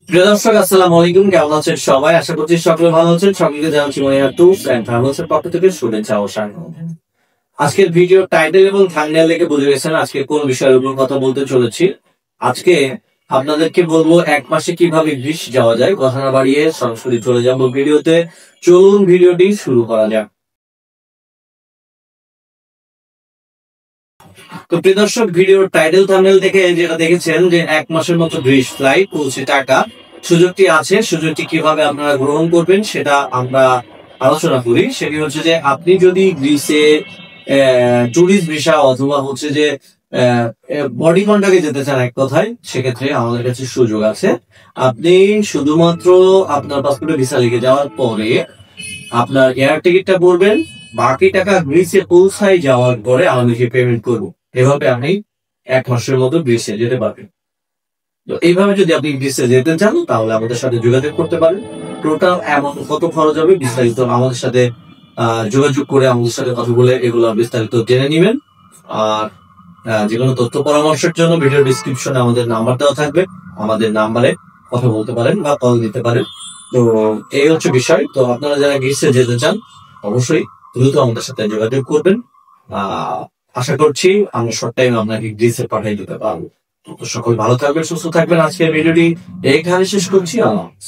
প্রিয় দর্শক, আসসালামু আলাইকুম। কেমন আছেন সবাই? আশা করছি সকলে ভালো আছেন। সকলকে জানাচ্ছি মনিয়া ট্যুরস এন্ড ট্রাভেলস এর পক্ষ থেকে শুভেচ্ছা ও স্বাগতম। আজকের ভিডিও টাইটেল এবং থাম্বনেল দেখে বুঝে গেছেন আজকে কোন বিষয়ের উপর কথা বলতে চলেছি। আজকে আপনাদেরকে বলবো 1 মাসে কিভাবে গ্রিস যাওয়া যায়। কথা না বাড়িয়ে সরাসরি চলে যাবো ভিডিওতে। চলুন ভিডিওটি শুরু করা যাক। তো প্রিয় দর্শক, ভিডিওর টাইটেল থাম্বনেল দেখে যেটা দেখেছেন যে 1 মাসের মতো গ্রিস ফ্লাইট পৌঁছে টাকা সুযোগটি আছে। সুযোগটি কিভাবে আপনারা গ্রহণ করবেন সেটা আমরা আলোচনা করি। সেটি হচ্ছে যে আপনি যদি গ্রিসে ট্যুরিস্ট ভিসা অথবা হচ্ছে যে বডি কন্ট্রাক্টে যেতে চান, এক কথায় সেক্ষেত্রে আমাদের কাছে সুযোগ আছে। আপনি শুধুমাত্র আপনার পাসপোর্টে ভিসা লিখে যাওয়ার পরে আপনার এয়ার টিকিটটা করবেন, বাকি টাকা গ্রিসে পৌঁছায় যাওয়ার পরে আমাদেরকে পেমেন্ট করবো। এভাবে আপনি 1 মাসের মতো গ্রিসে যেতে পারবেন। তো এইভাবে যদি আপনি গ্রিসে যেতে চান তাহলে আমাদের সাথে যোগাযোগ করতে পারেন। টোটাল অ্যামাউন্ট কত খরচ হবে বিস্তারিত আমাদের সাথে যোগাযোগ করে আমাদের সাথে কথা বলে এগুলো বিস্তারিত জেনে নিবেন। আর যে কোনো তথ্য পরামর্শের জন্য ভিডিও ডিসক্রিপশনে আমাদের নাম্বার দেওয়া থাকবে। আমাদের নাম্বারে কথা বলতে পারেন বা কল দিতে পারেন। তো এই হচ্ছে বিষয়। তো আপনারা যারা গ্রিসে যেতে চান অবশ্যই দ্রুত আমাদের সাথে যোগাযোগ করবেন। আহ আশা করছি আমরা শর্ট টাইম আপনাকে গ্রিসে পাঠিয়ে দিতে পারবো। তো সকল ভালো থাকবেন, সুস্থ থাকবেন। আজকের ভিডিওটি এখানে শেষ করছি। আল্লাহ হাফেজ।